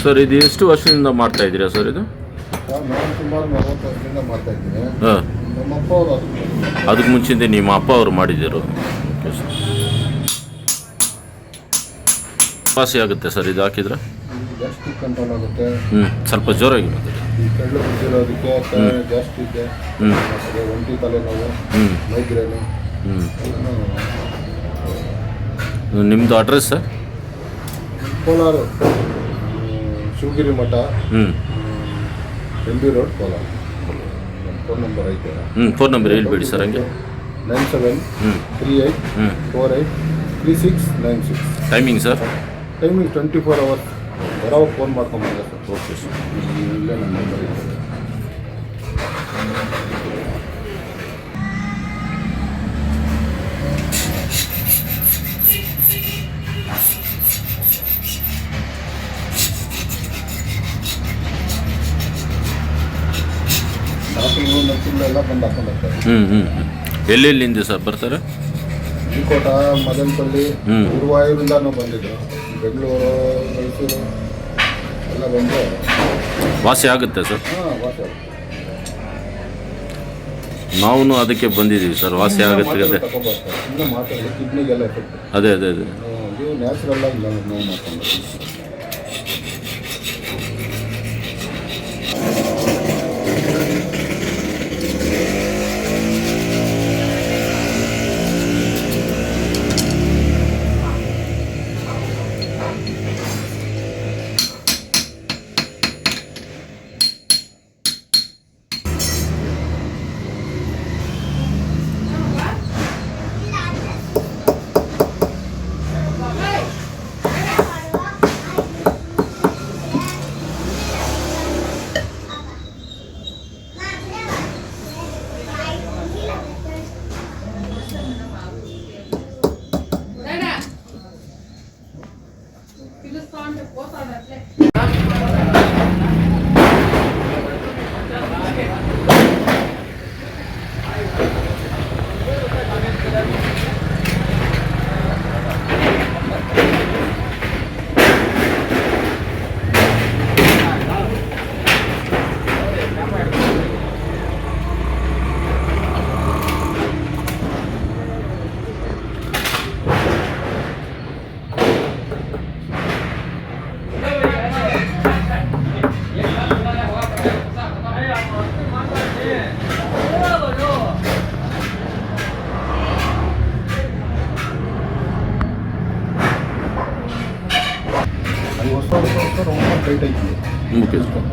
Sir ಇದು ಎಷ್ಟು ವರ್ಷದಿಂದ ಮಾಡ್ತಾ ಇದ್ದೀರಾ ಸರ್ ಇದು? ನಾನು ಸುಮಾರು 40 ವರ್ಷದಿಂದ ಮಾಡ್ತಾ ಇದ್ದೀನಿ. ಹಾಂ, ನಮ್ಮ ಅಪ್ಪ ಅವರು ಅದಕ್ಕೆ ಮುಂಚಿಂದ ನಿಮ್ಮ ಅಪ್ಪ ಅವರು ಮಾಡಿದ್ದೀರು. Okay sir. ವಾಸಿ ಆಗುತ್ತೆ ಸರ್ ಇದು ಹಾಕಿದ್ರೆ? ಗ್ಯಾಸ್ಟ್ರಿಕ್ ಕಂಟ್ರೋಲ್ ಆಗುತ್ತೆ. ಸ್ವಲ್ಪ ಜೋರಾಗಿ ಮಾತಾಡಿ. ಈ ಕಳ್ಳು ಬಿದ್ದಿರೋದಕ್ಕೆ ಗ್ಯಾಸ್ಟ್ರಿಕ್, ಮತ್ತು ಒಂಟಿ ತಲೆನೋವು, ಮೈಗ್ರೇನು. ನಿಮ್ಮದು ಅಡ್ರೆಸ್ ಸರ್? ಕೋಲಾರ, ಶಿವಗಿರಿ ಮಠ, MB road, Kolar. Phone number ಐತೆ. ಫೋನ್ ನಂಬರ್ ಹೇಳ್ಬೇಡಿ ಸರ್ ಹಂಗೆ. 9738483696. Timing sir? Timing 24 hours. ಯಾವಾಗ ಫೋನ್ ಮಾಡ್ಕೊಂಬಂದ ಸರ್. Okay sir. ಇಲ್ಲೇ ನಮ್ಮ ನಂಬರ್ ಐತೆ. ಡಾಕ್ಟ್ರು ನರ್ಸಿಂಗಳೆಲ್ಲ ಬಂದು ಹಾಕೊಂಡು ಹೋಗ್ತಾರೆ. ಎಲ್ಲೆಲ್ಲಿಂದ ಸರ್ ಬರ್ತಾರೆ? ಕೋಟ, ಮದನಪಲ್ಲಿ, ಗುರುವಾಯೂರಿಂದನೂ ಬಂದಿದ್ದರು. ಬೆಂಗಳೂರು, ಮೈಸೂರು ಎಲ್ಲ ಬಂದು ವಾಸಿ ಆಗುತ್ತೆ ಸರ್? ಹಾಂ, ವಾಸಿ ಆಗುತ್ತೆ. ನಾವು ಅದಕ್ಕೆ ಬಂದಿದ್ದೀವಿ ಸರ್. ವಾಸಿ ಆಗುತ್ತೆ. ತಗೊಂಡ್ಬರ್ತಾರೆ. ಇನ್ನೂ ಮಾತಾಡಿ ಕಿಡ್ನಿಗೆಲ್ಲ ಎಫೆಕ್ಟ್. ಅದೇ ಇದು ನ್ಯಾಚುರಲ್ ಆಗಿ ನಾವು ಮಾಡ್ಕೊಂಡು. ಅದು ಹೊಸ ಹೊಸ ரொம்ப ಟೈಟ್ ಆಯ್ತು. Okay sir.